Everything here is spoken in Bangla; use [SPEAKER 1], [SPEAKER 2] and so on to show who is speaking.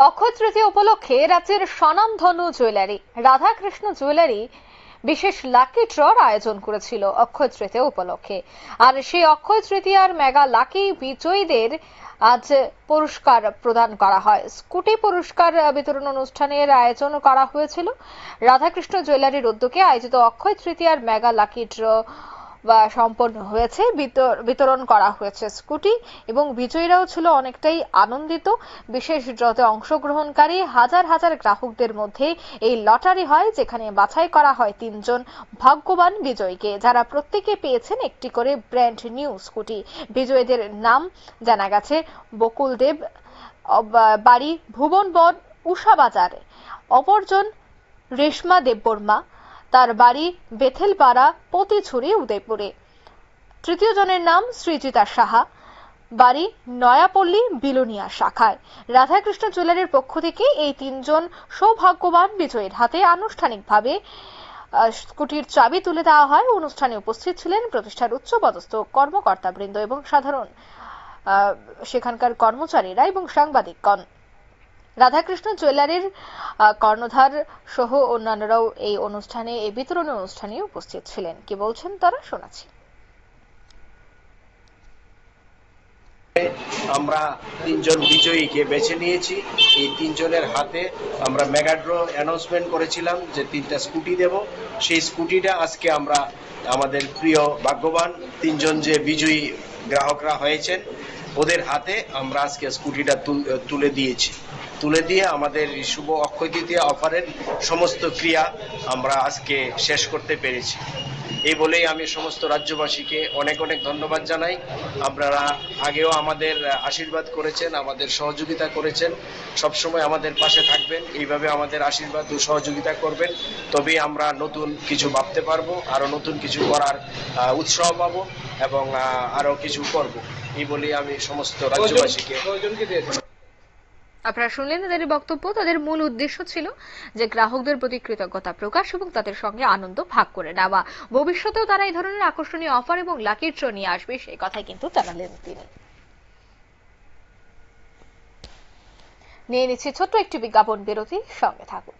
[SPEAKER 1] অক্ষয় তৃতীয়া উপলক্ষে রাজ্যের স্বনামধন্য জুয়েলারি রাধাকৃষ্ণ জুয়েলারি বিশেষ লাকি ড্রর আয়োজন করেছিল অক্ষয় তৃতীয়া উপলক্ষে। আর সেই অক্ষয় তৃতীয়ার মেগা লাকি বিজয়ীদের আজ পুরস্কার প্রদান করা হয়। স্কুটি পুরস্কার বিতরণ অনুষ্ঠানের আয়োজন করা হয়েছিল। রাধাকৃষ্ণ জুয়েলারির উদ্যোগে আয়োজিত অক্ষয় তৃতীয়ার মেগা লাকি ড্র সম্পন্ন হয়েছে। বিতরণ করা হয়েছে স্কুটি এবং বিজয়ীরাও ছিল অনেকটাই আনন্দিত। বিশেষ ড্রতে অংশগ্রহণকারী হাজার হাজার গ্রাহকদের মধ্যে এই লটারি হয়, যেখানে বাছাই করা হয় 3 জন ভাগ্যবান বিজয়ীকে, যারা প্রত্যেকে পেয়েছেন একটি করে ব্র্যান্ড নিউ স্কুটি। বিজয়ীদের নাম জানা গেছে বকুল দেব, বাড়ি ভুবনবন উষাবাজার; অপরজন রেশমা দেববর্মা, তার বাড়ি বেথেলপাড়া পতিছড়ি উদয়পুরে; তৃতীয় জনের নাম সৃজিতা সাহা, বাড়ি নয়াপল্লী বিলোনিয়া শাখায়। রাধাকৃষ্ণ জুয়েলারির পক্ষ থেকে এই 3 জন সৌভাগ্যবান বিজয়ীর হাতে আনুষ্ঠানিকভাবে স্কুটির চাবি তুলে দেওয়া হয়। অনুষ্ঠানে উপস্থিত ছিলেন প্রতিষ্ঠার উচ্চপদস্থ কর্মকর্তাবৃন্দ এবং সাধারণ সেখানকার কর্মচারীরা এবং সাংবাদিকগণ। রাধাকৃষ্ণ জুয়েলারির কর্ণধার সহ অন্যান্যরাও এই অনুষ্ঠানে, এই বিতরণ অনুষ্ঠানে উপস্থিত ছিলেন। কি বলছেন তারা, শোনাচ্ছি।
[SPEAKER 2] আমরা 3 জন বিজয়ীকে বেছে নিয়েছি। এই 3 জনের হাতে আমরা মেগা ড্র অ্যানাউন্সমেন্ট করেছিলাম যে 3টা স্কুটি দেব। সেই স্কুটিটা আজকে আমরা আমাদের প্রিয় ভাগ্যবান 3 জন যে বিজয়ী গ্রাহকরা হয়েছেন ওদের হাতে আমরা আজকে স্কুটিটা তুলে দিয়েছি। তুলে দিয়ে আমাদের শুভ অক্ষয় তৃতীয়া অফারের সমস্ত ক্রিয়া আমরা আজকে শেষ করতে পেরেছি। এই বলেই আমি সমস্ত রাজ্যবাসীকে অনেক অনেক ধন্যবাদ জানাই। আপনারা আগেও আমাদের আশীর্বাদ করেছেন, আমাদের সহযোগিতা করেছেন, সবসময় আমাদের পাশে থাকবেন, এইভাবে আমাদের আশীর্বাদ ও সহযোগিতা করবেন। তবেই আমরা নতুন কিছু ভাবতে পারবো, আরো নতুন কিছু করার উৎসাহ পাবো এবং আরো কিছু করব। এই বলেই আমি সমস্ত রাজ্যবাসীকে।
[SPEAKER 1] আপনারা শুনলেন তাদের বক্তব্য। তাদের মূল উদ্দেশ্য ছিল যে গ্রাহকদের প্রতি কৃতজ্ঞতা প্রকাশ এবং তাদের সঙ্গে আনন্দ ভাগ করে নেওয়া। ভবিষ্যতেও তারা এই ধরনের আকর্ষণীয় অফার এবং লাকি ড্র নিয়ে আসবে, সেই কথাই কিন্তু জানালেন তিনি। নিয়ে নিচ্ছি ছোট্ট একটি বিজ্ঞাপন বিরতি, সঙ্গে থাকুন।